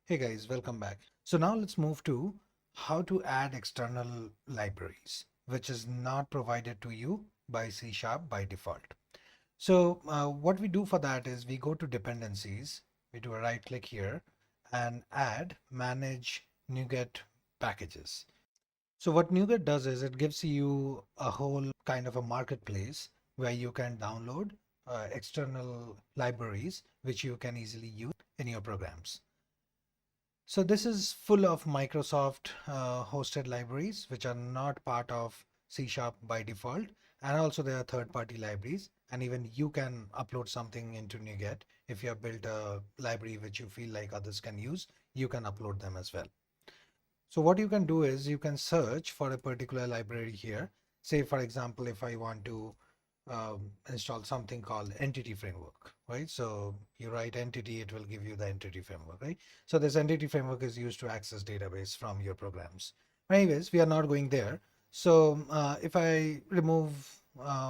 Hey guys, welcome back. So now let's move to how to add external libraries, which is not provided to you by C# by default. So what we do for that is we go to dependencies, we do a right click here and add manage NuGet packages. So what NuGet does is it gives you a whole kind of a marketplace where you can download external libraries which you can easily use in your programs. So this is full of Microsoft hosted libraries, which are not part of C# by default. And also there are third-party libraries. And even you can upload something into NuGet. If you have built a library which you feel like others can use, you can upload them as well. So what you can do is you can search for a particular library here. Say, for example, if I want to install something called entity framework, right? So you write entity, it will give you the entity framework, right? So this entity framework is used to access database from your programs. Anyways, we are not going there. So if I remove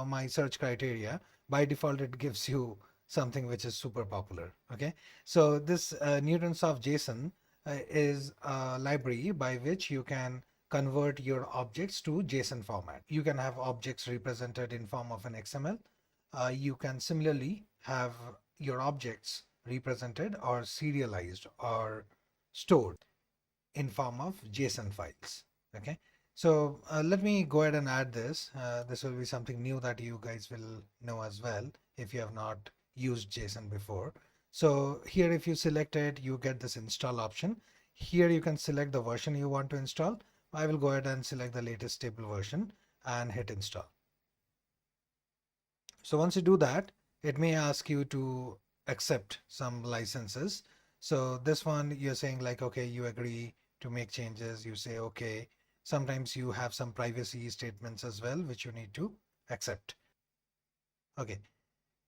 my search criteria, by default, it gives you something which is super popular. Okay. So this Newtonsoft JSON is a library by which you can convert your objects to JSON format. You can have objects represented in form of an XML. You can similarly have your objects represented or serialized or stored in form of JSON files. Okay. So let me go ahead and add this. This will be something new that you guys will know as well if you have not used JSON before. So here, if you select it, you get this install option. Here you can select the version you want to install. I will go ahead and select the latest stable version and hit install. So once you do that, it may ask you to accept some licenses. So this one you're saying like, okay, you agree to make changes, you say okay. Sometimes you have some privacy statements as well, which you need to accept. Okay.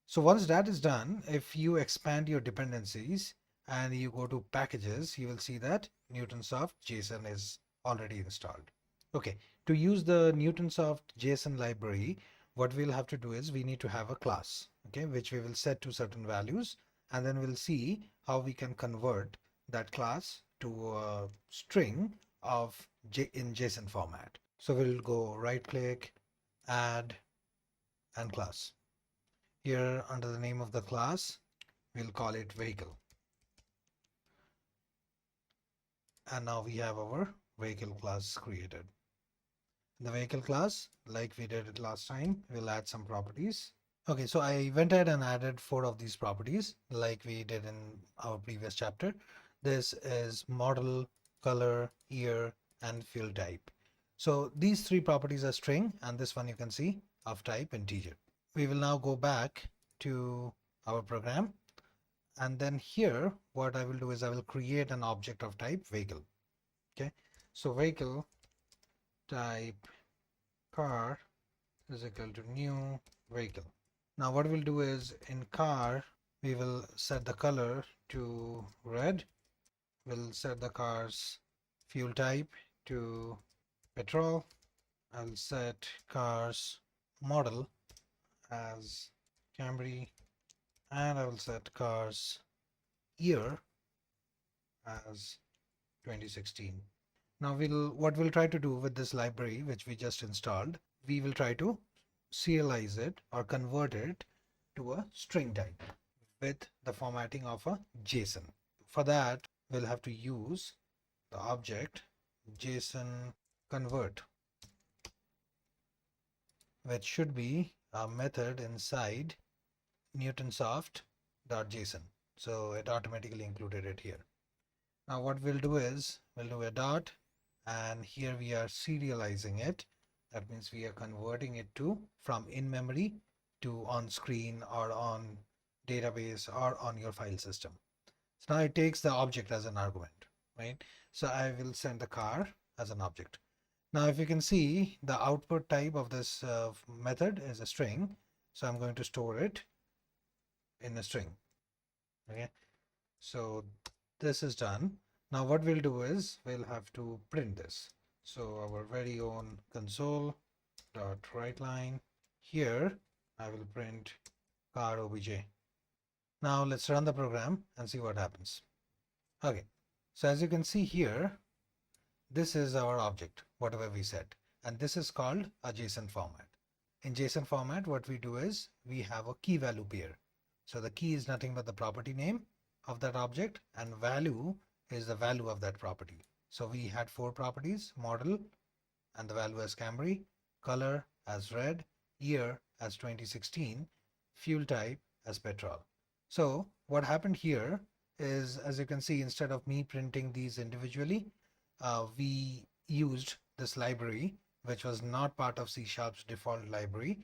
So once that is done, if you expand your dependencies and you go to packages, you will see that Newtonsoft JSON is already installed. Okay, to use the Newtonsoft JSON library, what we'll have to do is we need to have a class, okay, which we will set to certain values, and then we'll see how we can convert that class to a string in JSON format. So we'll go right click, add, and class. Here under the name of the class, we'll call it vehicle. And now we have our vehicle class created. The vehicle class, like we did it last time, we'll add some properties. Okay, so I went ahead and added 4 of these properties like we did in our previous chapter. This is model, color, year, and field type. So these 3 properties are string, and this one you can see of type integer. We will now go back to our program, and then here what I will do is I will create an object of type vehicle. Okay, so vehicle type car is equal to new vehicle. Now what we'll do is in car, we will set the color to red. We'll set the car's fuel type to petrol. I'll set car's model as Camry, and I will set car's year as 2016. Now what we'll try to do with this library, which we just installed, we will try to serialize it or convert it to a string type with the formatting of a JSON. For that, we'll have to use the object JSON convert, which should be a method inside Newtonsoft.json. So it automatically included it here. Now what we'll do is we'll do a dot, and here we are serializing it. That means we are converting it to from in memory to on screen or on database or on your file system. So now it takes the object as an argument, right? So I will send the car as an object. Now if you can see, the output type of this method is a string. So I'm going to store it in a string. Okay, so this is done. Now what we'll do is we'll have to print this. So our very own console dot writeLine. Here I will print car obj. Now let's run the program and see what happens. Okay, So as you can see here, this is our object, whatever we set, and this is called a JSON format. In JSON format, what we do is we have a key value pair. So the key is nothing but the property name of that object, and value is the value of that property. So we had 4 properties: model and the value as Camry, color as red, year as 2016, fuel type as petrol. So what happened here is, as you can see, instead of me printing these individually, we used this library, which was not part of C Sharp's default library.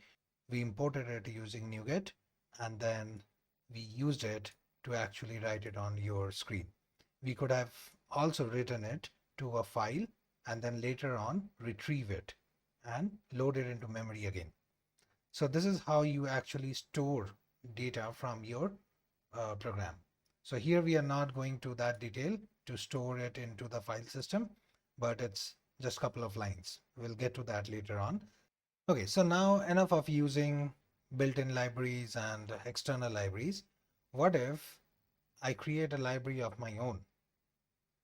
We imported it using NuGet, and then we used it to actually write it on your screen. We could have also written it to a file and then later on retrieve it and load it into memory again. So this is how you actually store data from your program. So here we are not going to that detail to store it into the file system, but it's just a couple of lines. We'll get to that later on. Okay, so now enough of using built-in libraries and external libraries. What if I create a library of my own,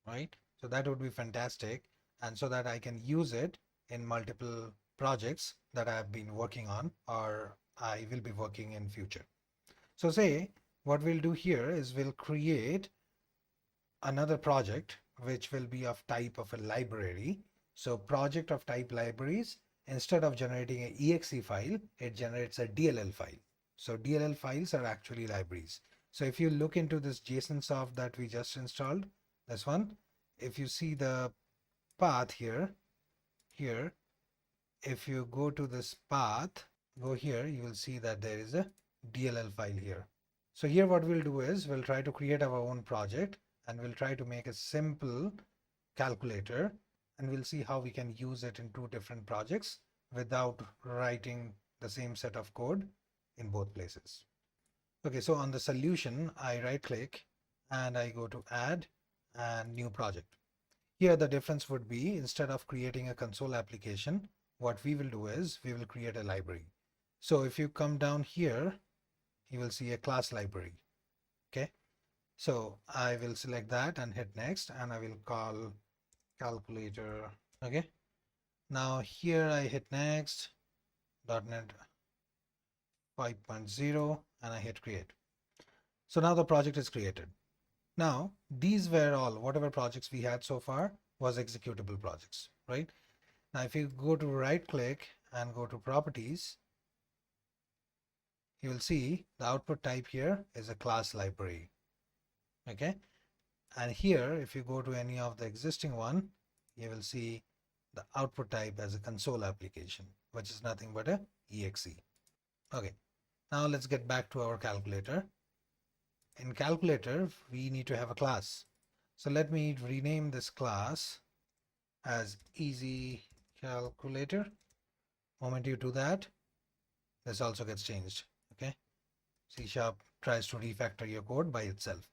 right? So that would be fantastic, and so that I can use it in multiple projects that I have been working on or I will be working in future. So say what we'll do here is we'll create another project which will be of type of a library. So project of type libraries, instead of generating an exe file, it generates a DLL file. So DLL files are actually libraries. So if you look into this JSON soft that we just installed, this one, if you see the path here, if you go to this path, go here, you will see that there is a DLL file here. So here what we'll do is we'll try to create our own project and we'll try to make a simple calculator, and we'll see how we can use it in 2 different projects without writing the same set of code in both places. Okay, so on the solution, I right click and I go to add and new project. Here the difference would be, instead of creating a console application, what we will do is we will create a library. So if you come down here, you will see a class library. Okay, so I will select that and hit next, and I will call calculator. Okay, now here I hit next, .NET 5.0, and I hit create. So now the project is created. Now these were all, whatever projects we had so far was executable projects, right? Now if you go to right click and go to properties, you will see the output type here is a class library. Okay, and here if you go to any of the existing one, you will see the output type as a console application, which is nothing but a exe. Okay, now let's get back to our calculator. In calculator, we need to have a class. So let me rename this class as easy calculator. Moment you do that, this also gets changed. Okay, C# tries to refactor your code by itself.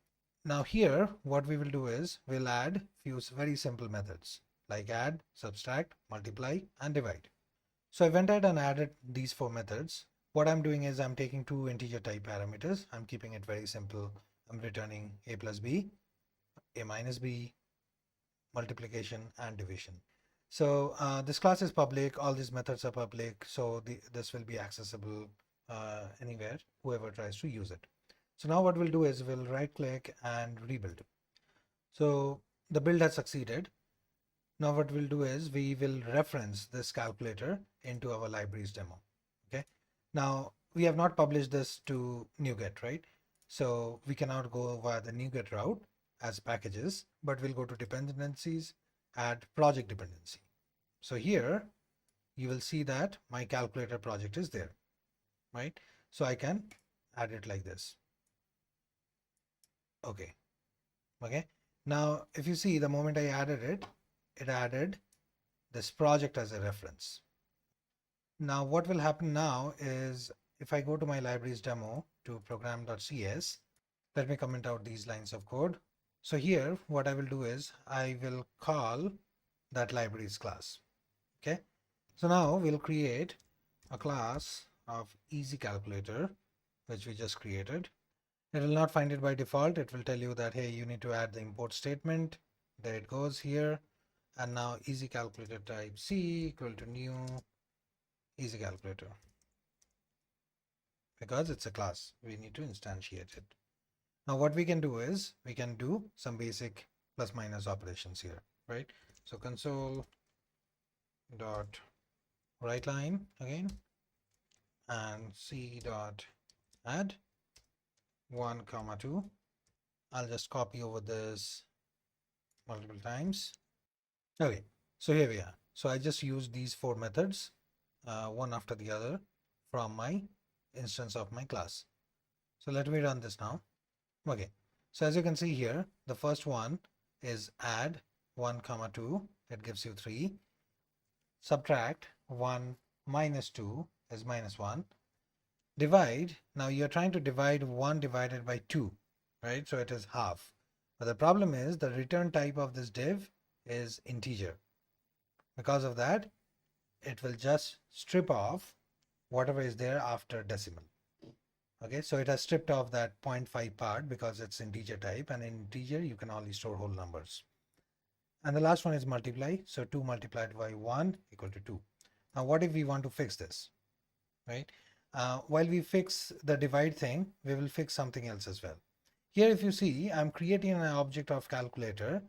Now here what we will do is we'll add few very simple methods like add, subtract, multiply, and divide. So I went ahead and added these 4 methods. What I'm doing is I'm taking 2 integer type parameters. I'm keeping it very simple. I'm returning a plus b, a minus b, multiplication, and division. So this class is public. All these methods are public. So this will be accessible anywhere, whoever tries to use it. So now what we'll do is we'll right click and rebuild. So the build has succeeded. Now what we'll do is we will reference this calculator into our libraries demo. Okay. Now we have not published this to NuGet, right? So we cannot go via the NuGet route as packages, but we'll go to dependencies, add project dependency. So here you will see that my calculator project is there, right? So I can add it like this. Okay. Okay. Now if you see, the moment I added it, it added this project as a reference. Now what will happen now is if I go to my libraries demo to program.cs, let me comment out these lines of code. So here what I will do is I will call that libraries class. Okay. So now we'll create a class of easy calculator, which we just created. It will not find it by default. It will tell you that, hey, you need to add the import statement. There it goes here. And now easy calculator type C equal to new easy calculator. Because it's a class, we need to instantiate it. Now what we can do is we can do some basic plus minus operations here, right? So console dot write line again and C dot add 1 comma 2. I'll just copy over this multiple times. Okay, so here we are. So I just used these 4 methods, one after the other from my instance of my class. So let me run this now. Okay, so as you can see here, the first one is add 1 comma 2, it gives you 3. Subtract 1 minus 2 is minus 1. Divide, now you're trying to divide 1 divided by 2, right? So it is half. But the problem is the return type of this div is integer. Because of that, it will just strip off whatever is there after decimal. Okay, so it has stripped off that 0.5 part because it's integer type, and in integer you can only store whole numbers. And the last one is multiply. So 2 multiplied by 1 equal to 2. Now what if we want to fix this, right? While we fix the divide thing, we will fix something else as well. Here if you see, I'm creating an object of calculator,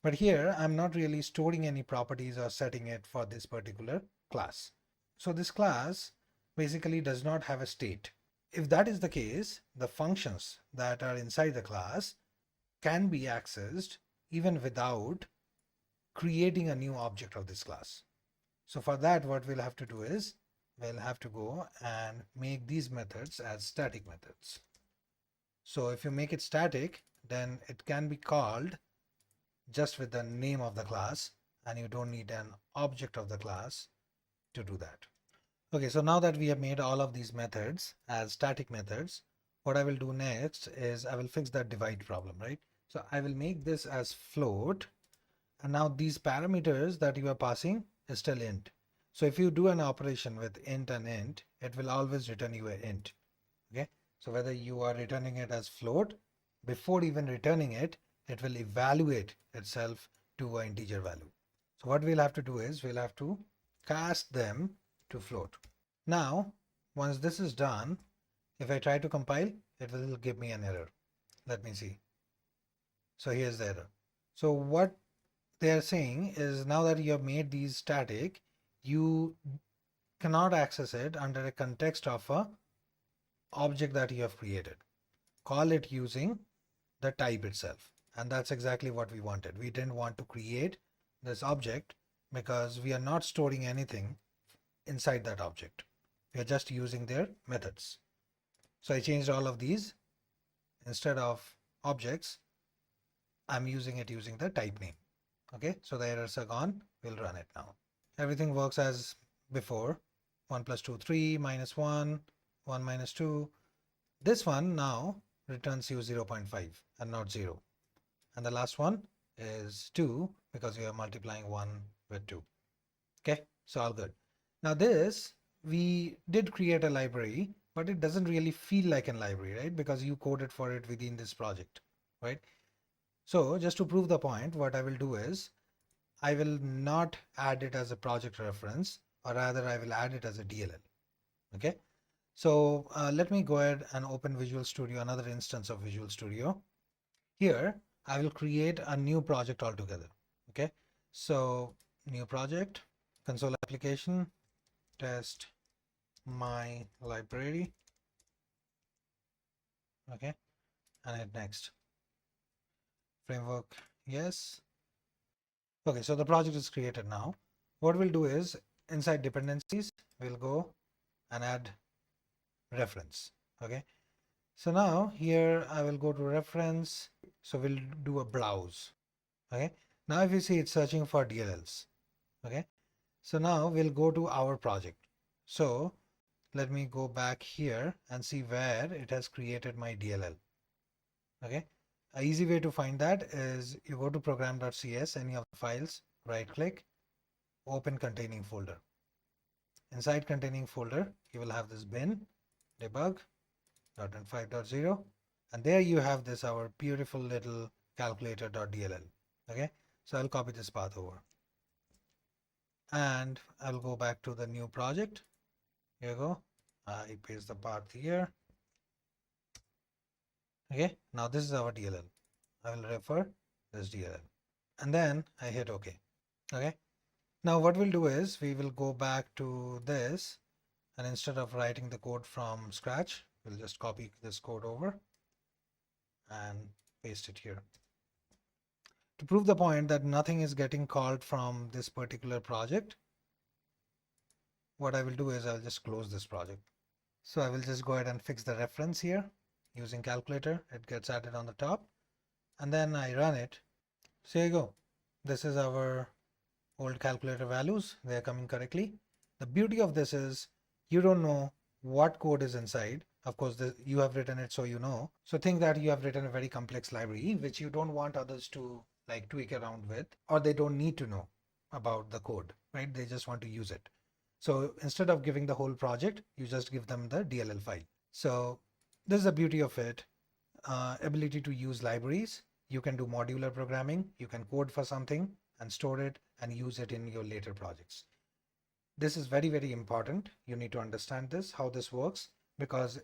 but here I'm not really storing any properties or setting it for this particular class. So this class basically does not have a state. If that is the case, the functions that are inside the class can be accessed even without creating a new object of this class. So for that, what we'll have to do is we'll have to go and make these methods as static methods. So if you make it static, then it can be called just with the name of the class, and you don't need an object of the class to do that. Okay, so now that we have made all of these methods as static methods, what I will do next is I will fix that divide problem, right? So I will make this as float, and now these parameters that you are passing is still int. So if you do an operation with int and int, it will always return you an int. Okay, so whether you are returning it as float, before even returning it, it will evaluate itself to an integer value. So what we'll have to do is we'll have to cast them to float. Now, once this is done, if I try to compile, it will give me an error. Let me see. So here's the error. So what they are saying is now that you have made these static, you cannot access it under a context of a object that you have created. Call it using the type itself. And that's exactly what we wanted. We didn't want to create this object because we are not storing anything inside that object. We are just using their methods. So I changed all of these. Instead of objects, I'm using it using the type name. Okay, so the errors are gone. We'll run it now. Everything works as before. 1 plus 2, 3, minus 1, 1 minus 2. This one now returns you 0.5 and not 0. And the last one is 2 because we are multiplying 1 with 2. Okay, so all good. Now this, we did create a library, but it doesn't really feel like a library, right? Because you coded for it within this project, right? So just to prove the point, what I will do is I will not add it as a project reference, or rather I will add it as a DLL. Okay. So let me go ahead and open Visual Studio, another instance of Visual Studio. Here, I will create a new project altogether. Okay. So new project, console application, test my library. Okay. And hit next. Framework, yes. Okay, so the project is created now. What we'll do is inside dependencies, we'll go and add reference. Okay, so now here I will go to reference. So we'll do a browse. Okay, now if you see it's searching for DLLs. Okay, so now we'll go to our project. So let me go back here and see where it has created my DLL. Okay, an easy way to find that is you go to program.cs, any of the files, right click, open containing folder. Inside containing folder, you will have this bin, debug, .NET 5.0, and there you have this our beautiful little calculator.dll. Okay, so I'll copy this path over and I'll go back to the new project. Here you go. I paste the path here. Okay, now this is our DLL. I will refer this DLL and then I hit OK. Okay, now what we'll do is we will go back to this, and instead of writing the code from scratch, we'll just copy this code over and paste it here. To prove the point that nothing is getting called from this particular project, what I will do is I'll just close this project. So I will just go ahead and fix the reference here using calculator. It gets added on the top and then I run it. So here you go. This is our old calculator values. They are coming correctly. The beauty of this is you don't know what code is inside. Of course, you have written it so you know. So think that you have written a very complex library which you don't want others to like tweak around with, or they don't need to know about the code, right? They just want to use it. So instead of giving the whole project, you just give them the DLL file. So this is the beauty of it. Ability to use libraries. You can do modular programming. You can code for something and store it and use it in your later projects. This is very, very important. You need to understand this, how this works, because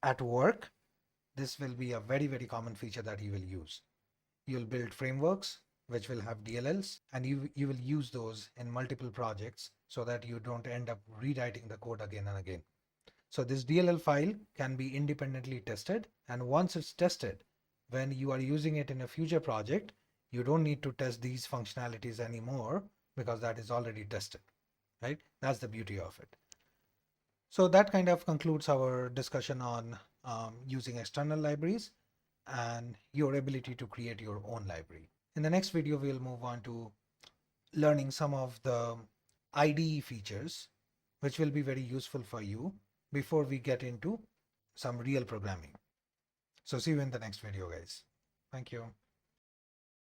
at work, this will be a very, very common feature that you will use. You'll build frameworks which will have DLLs, and you will use those in multiple projects so that you don't end up rewriting the code again and again. So this DLL file can be independently tested, and once it's tested, when you are using it in a future project, you don't need to test these functionalities anymore because that is already tested, right? That's the beauty of it. So that kind of concludes our discussion on using external libraries and your ability to create your own library. In the next video, we'll move on to learning some of the IDE features, which will be very useful for you before we get into some real programming. So see you in the next video, guys. Thank you.